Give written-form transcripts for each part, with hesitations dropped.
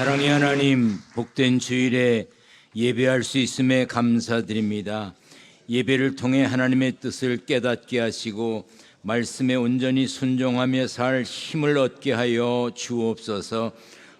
사랑의 하나님, 복된 주일에 예배할 수 있음에 감사드립니다. 예배를 통해 하나님의 뜻을 깨닫게 하시고 말씀에 온전히 순종하며 살 힘을 얻게 하여 주옵소서.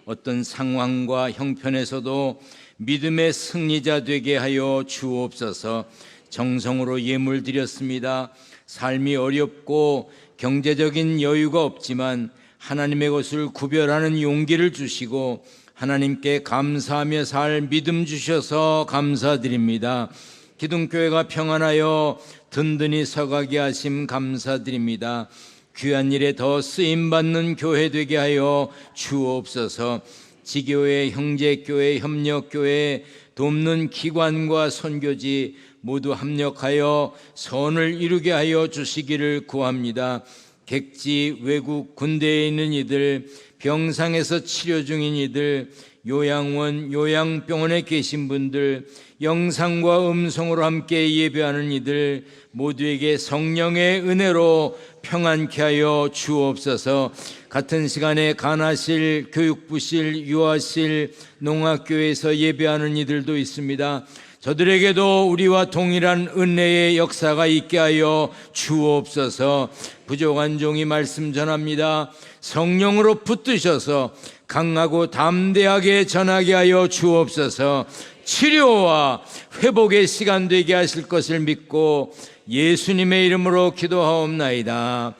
어떤 상황과 형편에서도 믿음의 승리자 되게 하여 주옵소서. 정성으로 예물 드렸습니다. 삶이 어렵고 경제적인 여유가 없지만 하나님의 것을 구별하는 용기를 주시고 하나님께 감사하며 살 믿음 주셔서 감사드립니다. 기둥교회가 평안하여 든든히 서가게 하심 감사드립니다. 귀한 일에 더 쓰임받는 교회 되게 하여 주옵소서. 지교회, 형제교회, 협력교회, 돕는 기관과 선교지 모두 합력하여 선을 이루게 하여 주시기를 구합니다. 객지, 외국, 군대에 있는 이들, 병상에서 치료 중인 이들, 요양원, 요양병원에 계신 분들, 영상과 음성으로 함께 예배하는 이들 모두에게 성령의 은혜로 평안케 하여 주옵소서. 같은 시간에 간화실, 교육부실, 유아실, 농학교에서 예배하는 이들도 있습니다. 저들에게도 우리와 동일한 은혜의 역사가 있게 하여 주옵소서. 부족한 종이 말씀 전합니다. 성령으로 붙드셔서 강하고 담대하게 전하게 하여 주옵소서. 치료와 회복의 시간 되게 하실 것을 믿고 예수님의 이름으로 기도하옵나이다.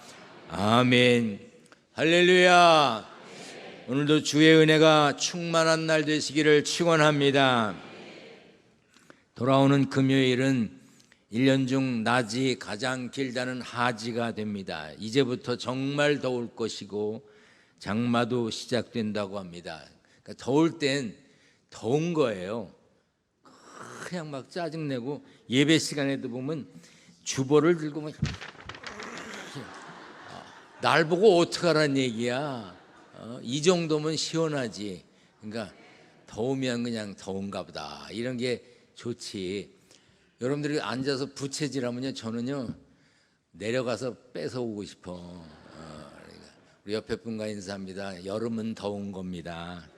아멘. 할렐루야. 오늘도 주의 은혜가 충만한 날 되시기를 축원합니다. 돌아오는 금요일은 1년 중 낮이 가장 길다는 하지가 됩니다. 이제부터 정말 더울 것이고 장마도 시작된다고 합니다. 그러니까 더울 땐 더운 거예요. 그냥 막 짜증내고 예배 시간에도 보면 주보를 들고 막 날 보고 어떡하라는 얘기야. 이 정도면 시원하지. 그러니까 더우면 그냥 더운가 보다. 이런 게 좋지. 여러분들이 앉아서 부채질하면요, 저는요 내려가서 뺏어오고 싶어. 그러니까 우리 옆에 분과 인사합니다. 여름은 더운 겁니다.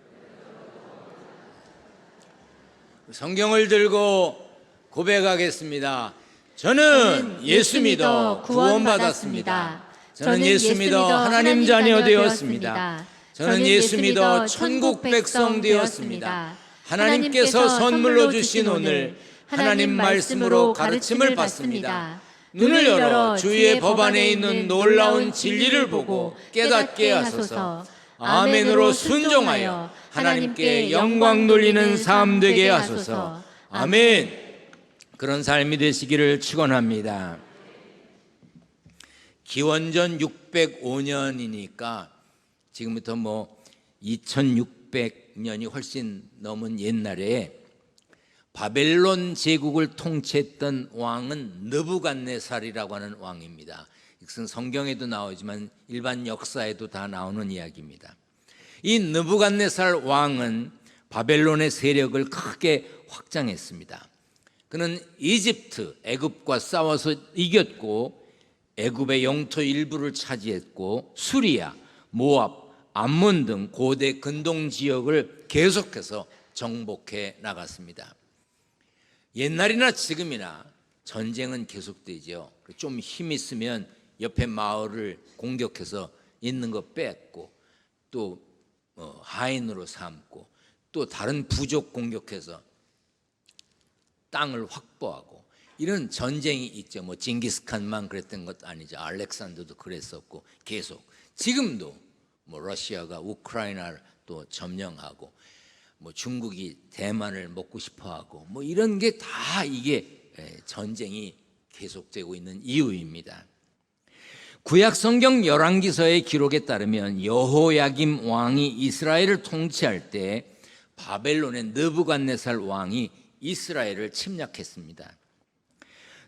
성경을 들고 고백하겠습니다. 저는 예수 믿어 구원받았습니다. 저는 예수 믿어 하나님 자녀 되었습니다. 저는 예수 믿어 천국 백성 되었습니다. 하나님께서 선물로 주신 오늘 하나님 말씀으로 가르침을 받습니다. 눈을 열어 주의 법안에 있는 놀라운 진리를 보고 깨닫게 하소서. 아멘으로 순종하여 하나님께 영광 돌리는 삶 되게 하소서. 아멘. 그런 삶이 되시기를 축원합니다. 기원전 605년이니까 지금부터 2600년이 훨씬 넘은 옛날에 바벨론 제국을 통치했던 왕은 느부갓네살이라고 하는 왕입니다. 이것은 성경에도 나오지만 일반 역사에도 다 나오는 이야기입니다. 이 느부갓네살 왕은 바벨론의 세력을 크게 확장했습니다. 그는 이집트, 애굽과 싸워서 이겼고 애굽의 영토 일부를 차지했고 수리아, 모압, 암몬 등 고대 근동 지역을 계속해서 정복해 나갔습니다. 옛날이나 지금이나 전쟁은 계속되죠. 좀 힘 있으면 옆에 마을을 공격해서 있는 거 뺏고 또 하인으로 삼고 또 다른 부족 공격해서 땅을 확보하고 이런 전쟁이 있죠. 징기스칸만 그랬던 것 아니죠. 알렉산더도 그랬었고 계속 지금도 러시아가 우크라이나를 또 점령하고 중국이 대만을 먹고 싶어하고 이런 게 다 이게 전쟁이 계속되고 있는 이유입니다. 구약 성경 열왕기서의 기록에 따르면 여호야김 왕이 이스라엘을 통치할 때 바벨론의 느부갓네살 왕이 이스라엘을 침략했습니다.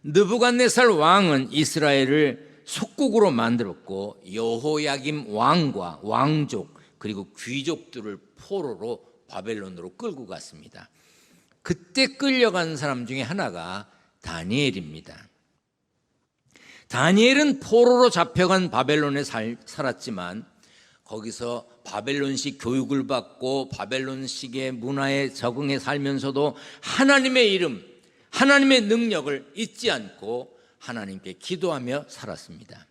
느부갓네살 왕은 이스라엘을 속국으로 만들었고 여호야김 왕과 왕족 그리고 귀족들을 포로로 바벨론으로 끌고 갔습니다. 그때 끌려간 사람 중에 하나가 다니엘입니다. 다니엘은 포로로 잡혀간 바벨론에 살았지만 거기서 바벨론식 교육을 받고 바벨론식의 문화에 적응해 살면서도 하나님의 이름, 하나님의 능력을 잊지 않고 하나님께 기도하며 살았습니다.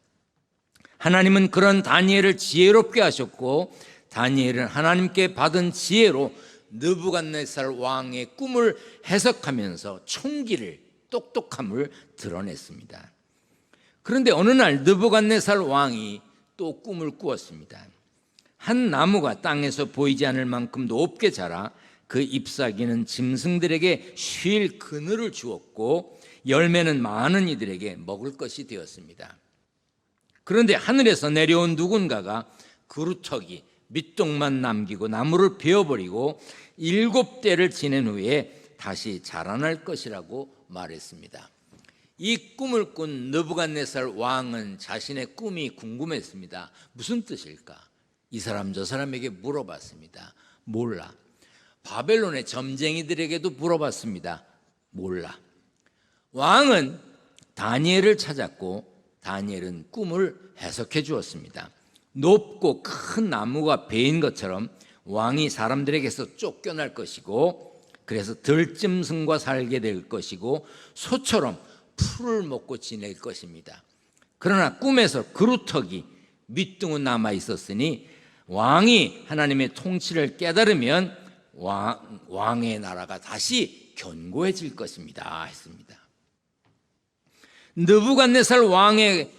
하나님은 그런 다니엘을 지혜롭게 하셨고, 다니엘은 하나님께 받은 지혜로 느부갓네살 왕의 꿈을 해석하면서 총기를, 똑똑함을 드러냈습니다. 그런데 어느 날 느부갓네살 왕이 또 꿈을 꾸었습니다. 한 나무가 땅에서 보이지 않을 만큼 높게 자라 그 잎사귀는 짐승들에게 쉴 그늘을 주었고, 열매는 많은 이들에게 먹을 것이 되었습니다. 그런데 하늘에서 내려온 누군가가 그루터기 밑동만 남기고 나무를 베어버리고 7대를 지낸 후에 다시 자라날 것이라고 말했습니다. 이 꿈을 꾼 느부갓네살 왕은 자신의 꿈이 궁금했습니다. 무슨 뜻일까? 이 사람 저 사람에게 물어봤습니다. 몰라. 바벨론의 점쟁이들에게도 물어봤습니다. 몰라. 왕은 다니엘을 찾았고, 다니엘은 꿈을 해석해 주었습니다. 높고 큰 나무가 베인 것처럼 왕이 사람들에게서 쫓겨날 것이고, 그래서 들짐승과 살게 될 것이고, 소처럼 풀을 먹고 지낼 것입니다. 그러나 꿈에서 그루터기 밑둥은 남아 있었으니 왕이 하나님의 통치를 깨달으면 왕의 나라가 다시 견고해질 것입니다 했습니다. 느부갓네살 왕의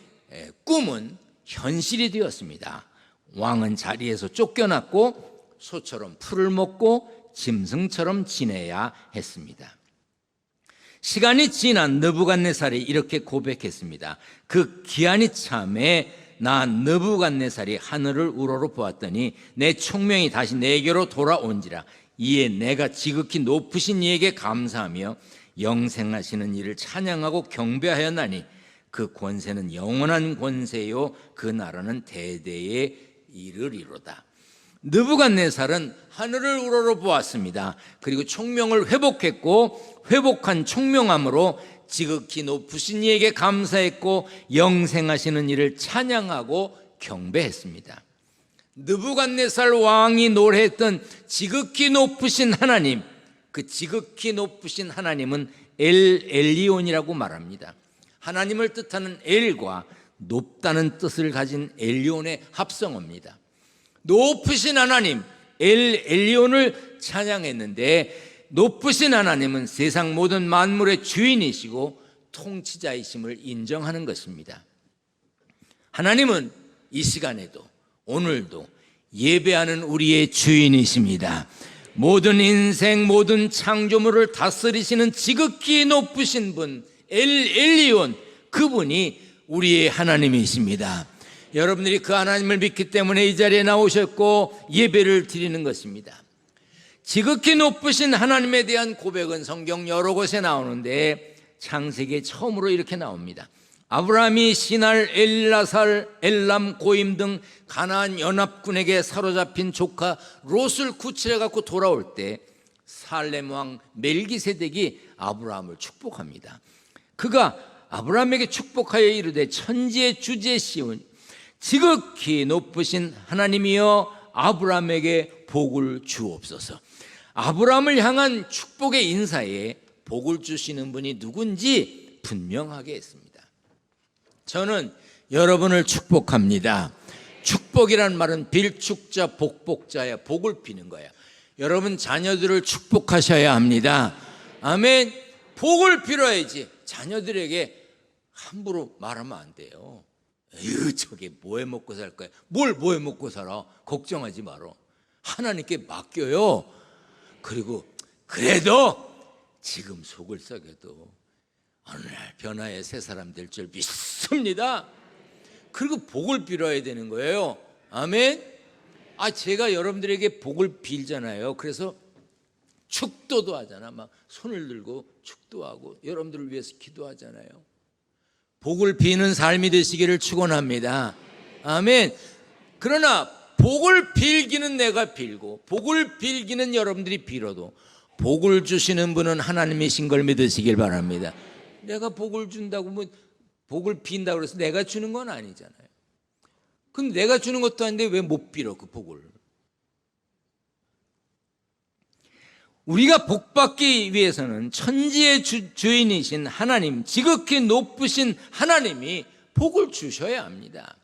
꿈은 현실이 되었습니다. 왕은 자리에서 쫓겨났고 소처럼 풀을 먹고 짐승처럼 지내야 했습니다. 시간이 지난 느부갓네살이 이렇게 고백했습니다. 그 기한이 참에 나 느부갓네살이 하늘을 우러러 보았더니 내 총명이 다시 내게로 돌아온지라. 이에 내가 지극히 높으신 이에게 감사하며 영생하시는 이를 찬양하고 경배하였나니 그 권세는 영원한 권세요 그 나라는 대대에 이르리로다. 느부갓네살은 하늘을 우러러 보았습니다. 그리고 총명을 회복했고, 회복한 총명함으로 지극히 높으신 이에게 감사했고 영생하시는 이를 찬양하고 경배했습니다. 느부갓네살 왕이 노래했던 지극히 높으신 하나님, 그 지극히 높으신 하나님은 엘리온이라고 말합니다. 하나님을 뜻하는 엘과 높다는 뜻을 가진 엘리온의 합성어입니다. 높으신 하나님 엘리온을 찬양했는데, 높으신 하나님은 세상 모든 만물의 주인이시고 통치자이심을 인정하는 것입니다. 하나님은 이 시간에도 오늘도 예배하는 우리의 주인이십니다. 모든 인생, 모든 창조물을 다스리시는 지극히 높으신 분 엘리온, 그분이 우리의 하나님이십니다. 여러분들이 그 하나님을 믿기 때문에 이 자리에 나오셨고 예배를 드리는 것입니다. 지극히 높으신 하나님에 대한 고백은 성경 여러 곳에 나오는데 창세기에 처음으로 이렇게 나옵니다. 아브라함이 시날, 엘라살, 엘람, 고임 등 가나안 연합군에게 사로잡힌 조카 롯을 구출해 갖고 돌아올 때 살렘 왕 멜기세덱이 아브라함을 축복합니다. 그가 아브라함에게 축복하여 이르되 천지의 주제시온 지극히 높으신 하나님이여 아브라함에게 복을 주옵소서. 아브라함을 향한 축복의 인사에 복을 주시는 분이 누군지 분명하게 했습니다. 저는 여러분을 축복합니다. 축복이란 말은 빌축자, 복복자야. 복을 비는 거야. 여러분 자녀들을 축복하셔야 합니다. 아멘. 복을 빌어야지. 자녀들에게 함부로 말하면 안 돼요. 에휴, 저게 뭐해 먹고 살 거야. 뭘 뭐해 먹고 살아. 걱정하지 마라. 하나님께 맡겨요. 그리고 그래도 지금 속을 썩여도 어느 날 변화의 새 사람 될 줄 믿습니다. 그리고 복을 빌어야 되는 거예요. 아멘. 제가 여러분들에게 복을 빌잖아요. 그래서 축도도 하잖아. 막 손을 들고 축도하고 여러분들을 위해서 기도하잖아요. 복을 비는 삶이 되시기를 축원합니다. 아멘. 그러나 복을 빌기는 내가 빌고 복을 빌기는 여러분들이 빌어도 복을 주시는 분은 하나님이신 걸 믿으시길 바랍니다. 내가 복을 준다고 복을 빈다고 해서 내가 주는 건 아니잖아요. 근데 내가 주는 것도 아닌데 왜 못 빌어 그 복을? 우리가 복받기 위해서는 천지의 주인이신 하나님, 지극히 높으신 하나님이 복을 주셔야 합니다.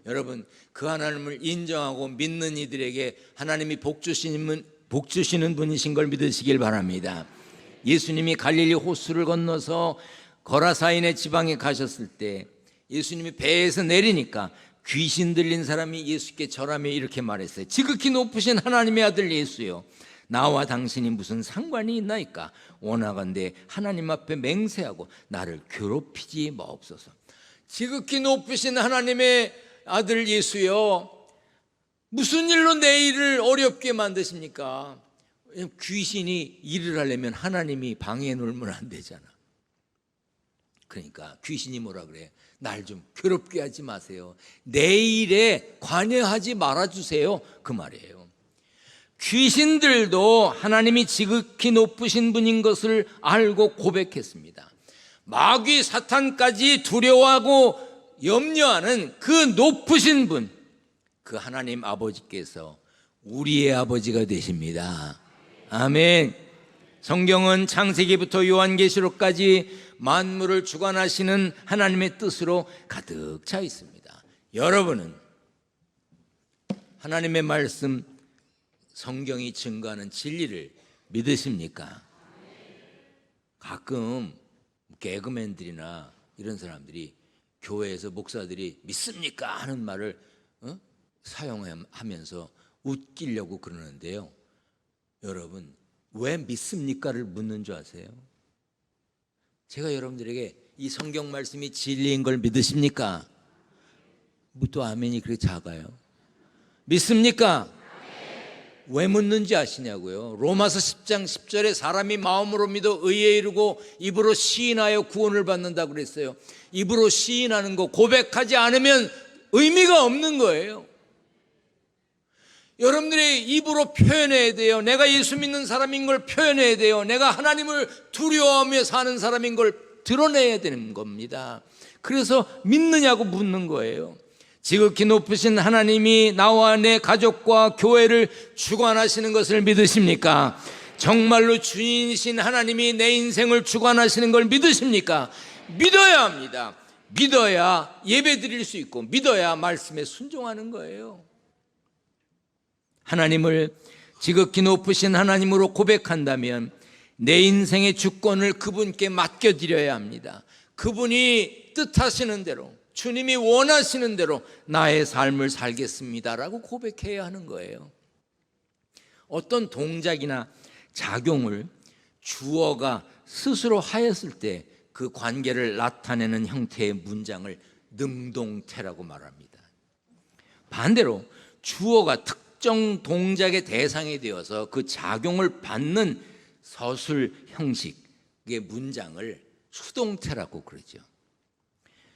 여러분, 그 하나님을 인정하고 믿는 이들에게 하나님이 복 주시는 분이신 걸 믿으시길 바랍니다. 예수님이 갈릴리 호수를 건너서 거라사인의 지방에 가셨을 때 예수님이 배에서 내리니까 귀신 들린 사람이 예수께 절하며 이렇게 말했어요. 지극히 높으신 하나님의 아들 예수요, 나와 당신이 무슨 상관이 있나이까? 원하건대 하나님 앞에 맹세하고 나를 괴롭히지 마옵소서. 지극히 높으신 하나님의 아들 예수요, 무슨 일로 내 일을 어렵게 만드십니까? 귀신이 일을 하려면 하나님이 방해해 놓으면 안 되잖아. 그러니까 귀신이 뭐라 그래? 날 좀 괴롭게 하지 마세요. 내 일에 관여하지 말아주세요. 그 말이에요. 귀신들도 하나님이 지극히 높으신 분인 것을 알고 고백했습니다. 마귀 사탄까지 두려워하고 염려하는 그 높으신 분, 그 하나님 아버지께서 우리의 아버지가 되십니다. 아멘. 성경은 창세기부터 요한계시록까지 만물을 주관하시는 하나님의 뜻으로 가득 차 있습니다. 여러분은 하나님의 말씀, 성경이 증거하는 진리를 믿으십니까? 가끔 개그맨들이나 이런 사람들이 교회에서 목사들이 믿습니까? 하는 말을 사용하면서 웃기려고 그러는데요. 여러분, 왜 믿습니까를 묻는 줄 아세요? 제가 여러분들에게 이 성경 말씀이 진리인 걸 믿으십니까? 또 아멘이 그렇게 작아요. 믿습니까? 왜 묻는지 아시냐고요? 로마서 10장 10절에 사람이 마음으로 믿어 의에 이르고 입으로 시인하여 구원을 받는다고 그랬어요. 입으로 시인하는 거, 고백하지 않으면 의미가 없는 거예요. 여러분들이 입으로 표현해야 돼요. 내가 예수 믿는 사람인 걸 표현해야 돼요. 내가 하나님을 두려워하며 사는 사람인 걸 드러내야 되는 겁니다. 그래서 믿느냐고 묻는 거예요. 지극히 높으신 하나님이 나와 내 가족과 교회를 주관하시는 것을 믿으십니까? 정말로 주인이신 하나님이 내 인생을 주관하시는 걸 믿으십니까? 믿어야 합니다. 믿어야 예배 드릴 수 있고 믿어야 말씀에 순종하는 거예요. 하나님을 지극히 높으신 하나님으로 고백한다면 내 인생의 주권을 그분께 맡겨드려야 합니다. 그분이 뜻하시는 대로, 주님이 원하시는 대로 나의 삶을 살겠습니다라고 고백해야 하는 거예요. 어떤 동작이나 작용을 주어가 스스로 하였을 때 그 관계를 나타내는 형태의 문장을 능동태라고 말합니다. 반대로 주어가 특정 동작의 대상이 되어서 그 작용을 받는 서술 형식의 문장을 수동태라고 그러죠.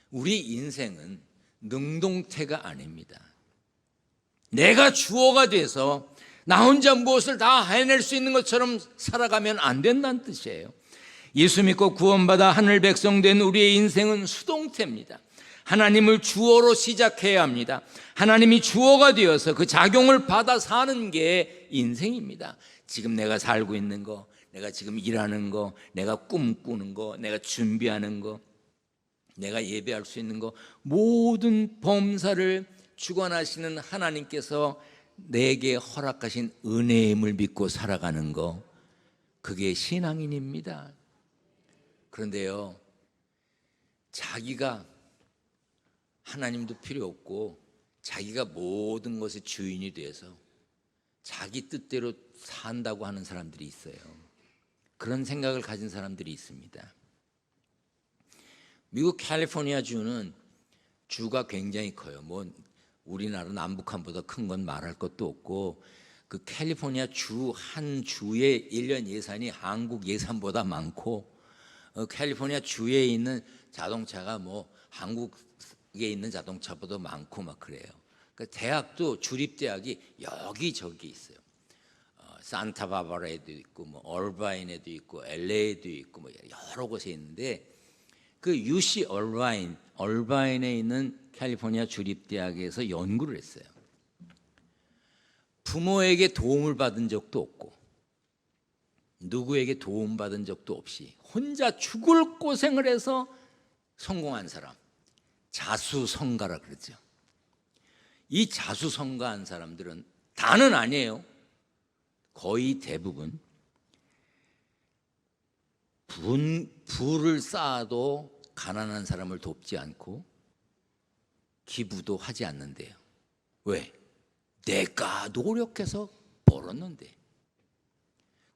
우리 인생은 능동태가 아닙니다. 내가 주어가 돼서 나 혼자 무엇을 다 해낼 수 있는 것처럼 살아가면 안 된다는 뜻이에요. 예수 믿고 구원받아 하늘 백성 된 우리의 인생은 수동태입니다. 하나님을 주어로 시작해야 합니다. 하나님이 주어가 되어서 그 작용을 받아 사는 게 인생입니다. 지금 내가 살고 있는 거, 내가 지금 일하는 거, 내가 꿈꾸는 거, 내가 준비하는 거, 내가 예배할 수 있는 거, 모든 범사를 주관하시는 하나님께서 내게 허락하신 은혜임을 믿고 살아가는 거, 그게 신앙인입니다. 그런데요, 자기가 하나님도 필요 없고 자기가 모든 것의 주인이 돼서 자기 뜻대로 산다고 하는 사람들이 있어요. 그런 생각을 가진 사람들이 있습니다. 미국 캘리포니아 주는 주가 굉장히 커요. 뭐 우리나라 남북한보다 큰 건 말할 것도 없고, 그 캘리포니아 주 한 주의 1년 예산이 한국 예산보다 많고, 캘리포니아 주에 있는 자동차가 뭐 한국에 있는 자동차보다 많고 막 그래요. 그러니까 대학도 주립대학이 여기저기 있어요. 산타바바라에도 있고, 뭐 얼바인에도 있고, LA에도 있고, 뭐 여러 곳에 있는데, 그 UC 얼바인에 있는 캘리포니아 주립대학에서 연구를 했어요. 부모에게 도움을 받은 적도 없고 누구에게 도움받은 적도 없이 혼자 죽을 고생을 해서 성공한 사람, 자수성가라 그러죠. 이 자수성가한 사람들은 다는 아니에요. 거의 대부분 부를 쌓아도 가난한 사람을 돕지 않고 기부도 하지 않는데요. 왜? 내가 노력해서 벌었는데.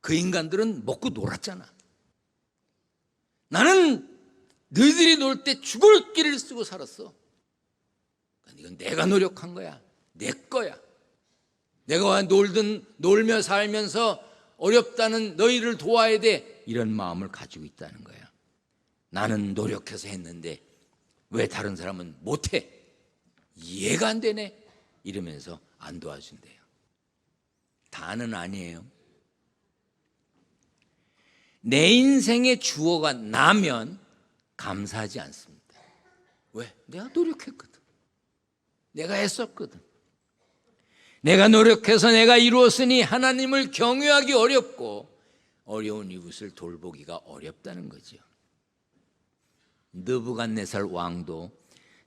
그 인간들은 먹고 놀았잖아. 나는 너희들이 놀 때 죽을 길을 쓰고 살았어. 이건 내가 노력한 거야. 내 거야. 내가 놀며 살면서 어렵다는 너희를 도와야 돼. 이런 마음을 가지고 있다는 거야. 나는 노력해서 했는데 왜 다른 사람은 못해? 이해가 안 되네. 이러면서 안 도와준대요. 다는 아니에요. 내 인생의 주어가 나면 감사하지 않습니다. 왜? 내가 노력했거든. 내가 애썼거든. 내가 노력해서 내가 이루었으니 하나님을 경외하기 어렵고 어려운 이웃을 돌보기가 어렵다는 거죠. 느부갓네살 왕도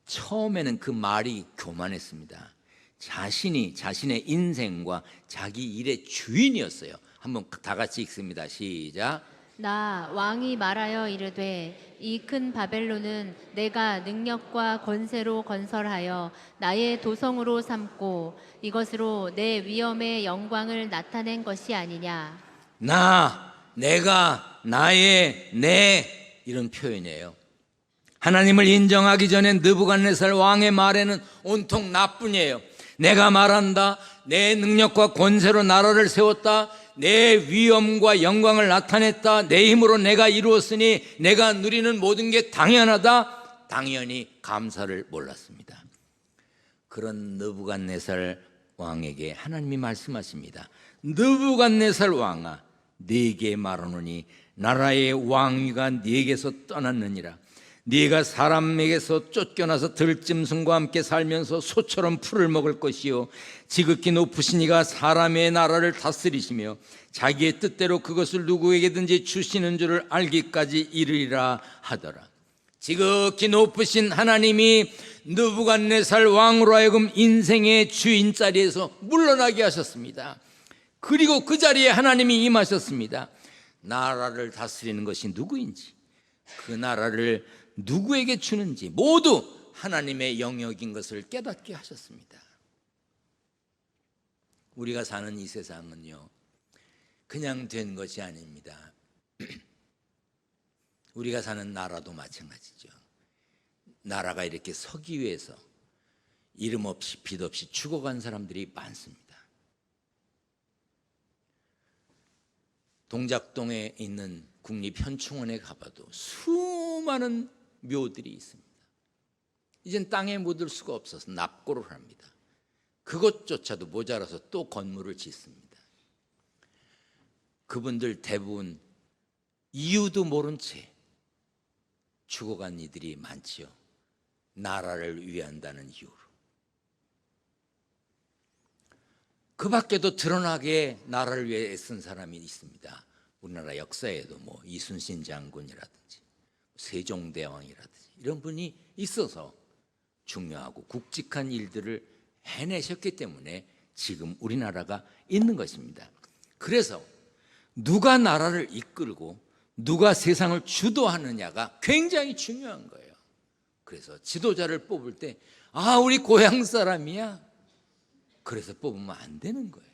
처음에는 그 말이 교만했습니다. 자신의 인생과 자기 일의 주인이었어요. 한번 다 같이 읽습니다. 시작. 나 왕이 말하여 이르되 이 큰 바벨론은 내가 능력과 권세로 건설하여 나의 도성으로 삼고 이것으로 내 위엄의 영광을 나타낸 것이 아니냐. 내가, 나의, 내 이런 표현이에요. 하나님을 인정하기 전에 느부갓네살 왕의 말에는 온통 나뿐이에요. 내가 말한다. 내 능력과 권세로 나라를 세웠다. 내 위엄과 영광을 나타냈다. 내 힘으로 내가 이루었으니 내가 누리는 모든 게 당연하다. 당연히 감사를 몰랐습니다. 그런 느부갓네살 왕에게 하나님이 말씀하십니다. 느부갓네살 왕아, 네게 말하노니 나라의 왕위가 네게서 떠났느니라. 네가 사람에게서 쫓겨나서 들짐승과 함께 살면서 소처럼 풀을 먹을 것이요 지극히 높으신 이가 사람의 나라를 다스리시며 자기의 뜻대로 그것을 누구에게든지 주시는 줄을 알기까지 이르리라 하더라. 지극히 높으신 하나님이 느부갓네살 왕으로 하여금 인생의 주인 자리에서 물러나게 하셨습니다. 그리고 그 자리에 하나님이 임하셨습니다. 나라를 다스리는 것이 누구인지, 그 나라를 누구에게 주는지 모두 하나님의 영역인 것을 깨닫게 하셨습니다. 우리가 사는 이 세상은요, 그냥 된 것이 아닙니다. 우리가 사는 나라도 마찬가지죠. 나라가 이렇게 서기 위해서 이름 없이 빛 없이 죽어간 사람들이 많습니다. 동작동에 있는 국립현충원에 가봐도 수많은 묘들이 있습니다. 이젠 땅에 묻을 수가 없어서 납고를 합니다. 그것조차도 모자라서 또 건물을 짓습니다. 그분들 대부분 이유도 모른 채 죽어간 이들이 많지요. 나라를 위한다는 이유로. 그 밖에도 드러나게 나라를 위해 애쓴 사람이 있습니다. 우리나라 역사에도 이순신 장군이라든지 세종대왕이라든지 이런 분이 있어서 중요하고 굵직한 일들을 해내셨기 때문에 지금 우리나라가 있는 것입니다. 그래서 누가 나라를 이끌고 누가 세상을 주도하느냐가 굉장히 중요한 거예요. 그래서 지도자를 뽑을 때 우리 고향 사람이야, 그래서 뽑으면 안 되는 거예요.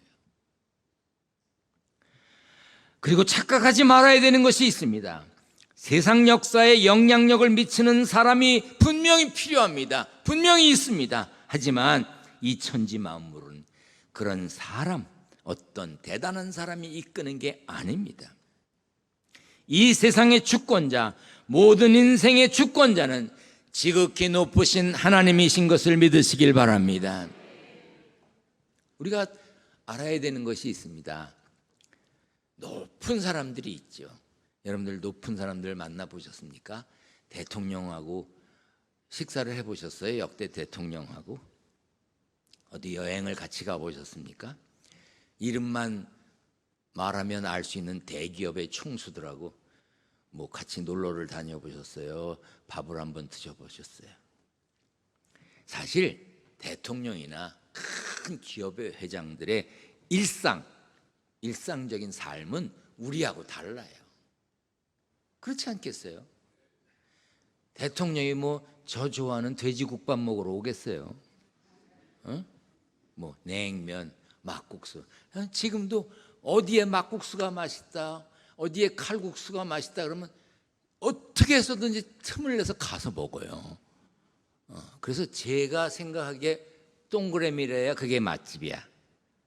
그리고 착각하지 말아야 되는 것이 있습니다. 세상 역사에 영향력을 미치는 사람이 분명히 필요합니다. 분명히 있습니다. 하지만 이 천지 만물은 그런 사람, 어떤 대단한 사람이 이끄는 게 아닙니다. 이 세상의 주권자, 모든 인생의 주권자는 지극히 높으신 하나님이신 것을 믿으시길 바랍니다. 우리가 알아야 되는 것이 있습니다. 높은 사람들이 있죠. 여러분들 높은 사람들 만나보셨습니까? 대통령하고 식사를 해보셨어요? 역대 대통령하고 어디 여행을 같이 가보셨습니까? 이름만 말하면 알 수 있는 대기업의 총수들하고 뭐 같이 놀러를 다녀보셨어요? 밥을 한번 드셔보셨어요? 사실 대통령이나 큰 기업의 회장들의 일상적인 삶은 우리하고 달라요. 그렇지 않겠어요? 대통령이 뭐 저 좋아하는 돼지국밥 먹으러 오겠어요? 뭐 냉면, 막국수. 지금도 어디에 막국수가 맛있다, 어디에 칼국수가 맛있다 그러면 어떻게 해서든지 틈을 내서 가서 먹어요. 그래서 제가 생각하기에 동그라미래야 그게 맛집이야.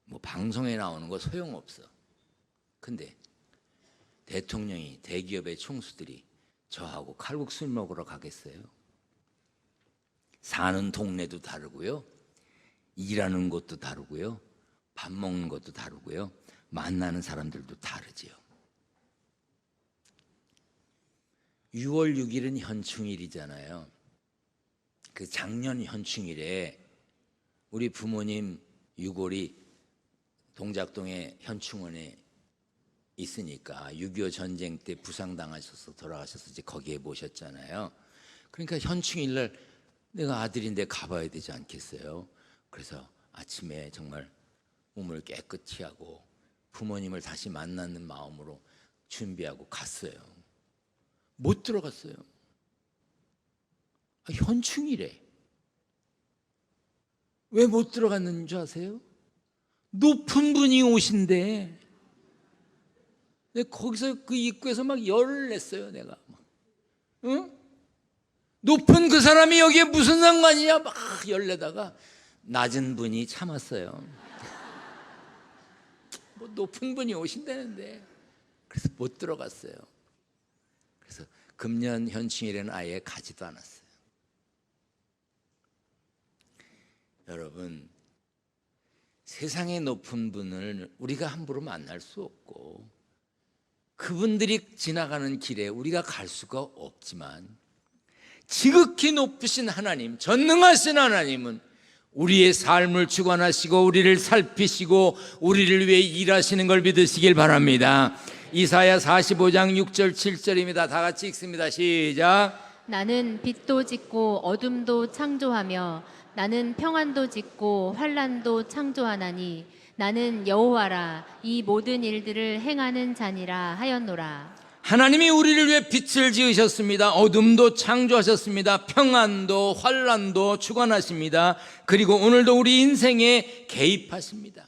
뭐 방송에 나오는 거 소용없어. 근데 대통령이, 대기업의 총수들이 저하고 칼국수 먹으러 가겠어요? 사는 동네도 다르고요, 일하는 곳도 다르고요, 밥 먹는 것도 다르고요, 만나는 사람들도 다르지요. 6월 6일은 현충일이잖아요. 그 작년 현충일에 우리 부모님 유골이 동작동의 현충원에 있으니까 6.25 전쟁 때 부상당하셔서 돌아가셔서 이제 거기에 모셨잖아요. 그러니까 현충일날 내가 아들인데 가봐야 되지 않겠어요? 그래서 아침에 정말 몸을 깨끗이 하고 부모님을 다시 만나는 마음으로 준비하고 갔어요. 못 들어갔어요. 현충일에. 왜 못 들어갔는 줄 아세요? 높은 분이 오신대. 거기서 그 입구에서 막 열을 냈어요, 내가. 응? 높은 그 사람이 여기에 무슨 상관이냐 막 열내다가 낮은 분이 참았어요. 뭐 높은 분이 오신다는데. 그래서 못 들어갔어요. 그래서 금년 현충일에는 아예 가지도 않았어요. 여러분, 세상의 높은 분을 우리가 함부로 만날 수 없고 그분들이 지나가는 길에 우리가 갈 수가 없지만 지극히 높으신 하나님, 전능하신 하나님은 우리의 삶을 주관하시고 우리를 살피시고 우리를 위해 일하시는 걸 믿으시길 바랍니다. 이사야 45장 6절 7절입니다. 다 같이 읽습니다. 시작. 나는 빛도 짓고 어둠도 창조하며 나는 평안도 짓고 환난도 창조하나니 나는 여호와라 이 모든 일들을 행하는 자니라 하였노라. 하나님이 우리를 위해 빛을 지으셨습니다. 어둠도 창조하셨습니다. 평안도 환난도 주관하십니다. 그리고 오늘도 우리 인생에 개입하십니다.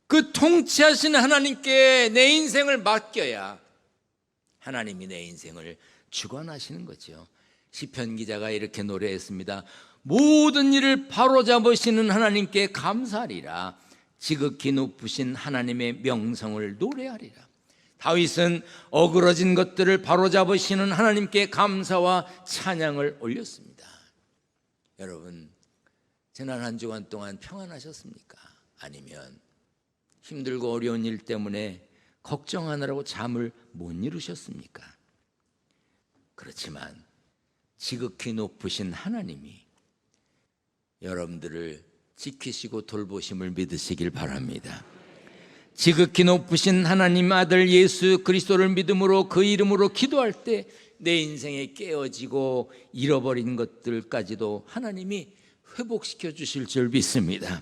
그 통치하시는 하나님께 내 인생을 맡겨야 하나님이 내 인생을 주관하시는 거죠. 시편 기자가 이렇게 노래했습니다. 모든 일을 바로잡으시는 하나님께 감사하리라. 지극히 높으신 하나님의 명성을 노래하리라. 다윗은 어그러진 것들을 바로잡으시는 하나님께 감사와 찬양을 올렸습니다. 여러분, 지난 한 주간 동안 평안하셨습니까? 아니면 힘들고 어려운 일 때문에 걱정하느라고 잠을 못 이루셨습니까? 그렇지만 지극히 높으신 하나님이 여러분들을 지키시고 돌보심을 믿으시길 바랍니다. 지극히 높으신 하나님 아들 예수 그리스도를 믿음으로 그 이름으로 기도할 때 내 인생에 깨어지고 잃어버린 것들까지도 하나님이 회복시켜 주실 줄 믿습니다.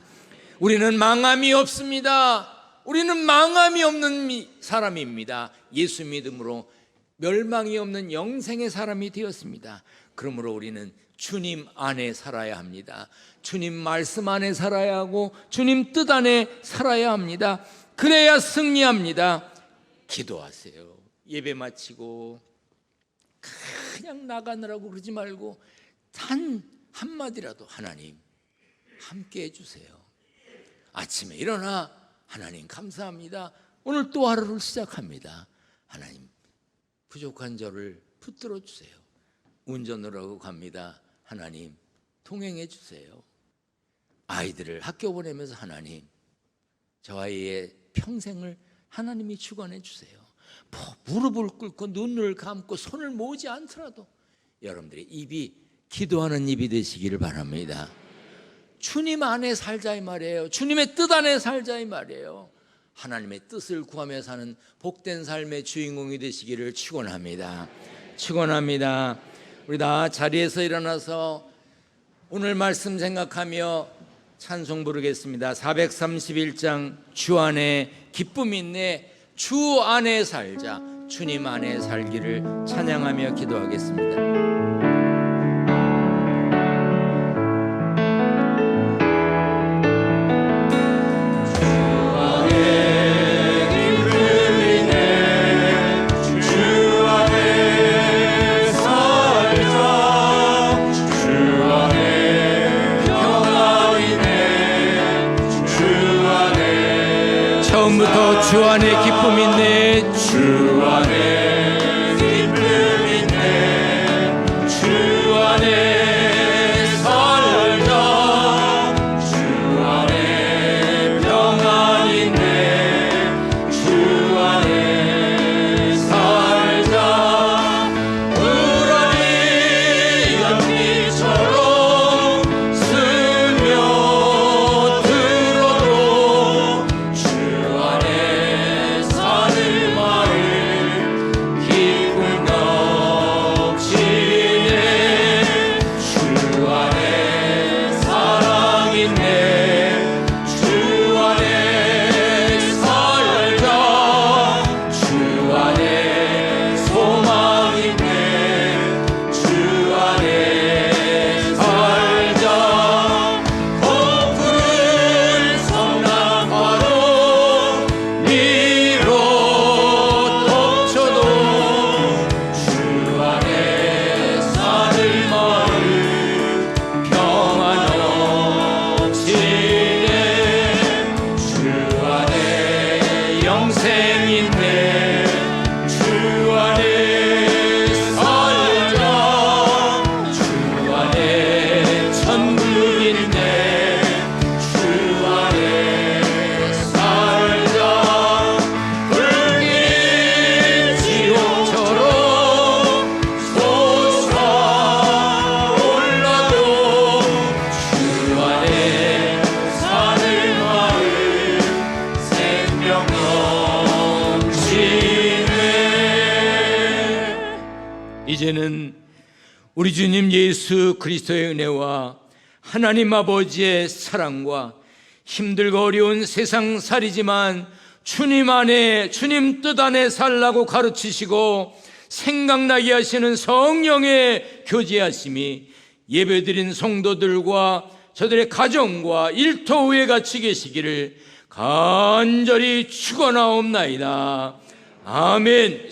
우리는 망함이 없습니다. 우리는 망함이 없는 사람입니다. 예수 믿음으로 멸망이 없는 영생의 사람이 되었습니다. 그러므로 우리는 주님 안에 살아야 합니다. 주님 말씀 안에 살아야 하고 주님 뜻 안에 살아야 합니다. 그래야 승리합니다. 기도하세요. 예배 마치고 그냥 나가느라고 그러지 말고 단 한마디라도 하나님 함께 해주세요. 아침에 일어나 하나님 감사합니다. 오늘 또 하루를 시작합니다. 하나님 부족한 저를 붙들어 주세요. 운전을 하고 갑니다. 하나님 통행해 주세요. 아이들을 학교 보내면서 하나님 저 아이의 평생을 하나님이 주관해 주세요. 무릎을 꿇고 눈을 감고 손을 모으지 않더라도 여러분들의 입이 기도하는 입이 되시기를 바랍니다. 주님 안에 살자 이 말이에요. 주님의 뜻 안에 살자 이 말이에요. 하나님의 뜻을 구하며 사는 복된 삶의 주인공이 되시기를 축원합니다. 축원합니다. 우리 다 자리에서 일어나서 오늘 말씀 생각하며 찬송 부르겠습니다. 431장 주 안에 기쁨 있네. 주 안에 살자. 주님 안에 살기를 찬양하며 기도하겠습니다. 처음부터 주 안에 기쁨 있네. 주 안에 기쁨 있네. 주 안에 살자. 주 안에 평안 있네. 주 안에 살자. 우라니 연기처럼 스며들어도 주 안에 사는 마을 기쁨 넘치네. 주 안에 사랑 있네. 주 안에 살자. 주 안에 소망 있네. 주 안에 살자. 거푸른 성난바로 위로 덮쳐도 주 안에 사는 마을 평안 넘치네. 주 안에 영생 있네. 주 안에 살자. 주 안에 천국 있네. 주 안에 살자. 불길 지옥처럼 솟아올라도 주 안에 사는 마을 생명 넘치네. 이제는 우리 주님 예수 그리스도의 은혜와 하나님 아버지의 사랑과 힘들고 어려운 세상 살이지만 주님 안에, 주님 뜻 안에 살라고 가르치시고 생각나게 하시는 성령의 교제하심이 예배드린 성도들과 저들의 가정과 일터후에 같이 계시기를 간절히 축원하옵나이다. 아멘.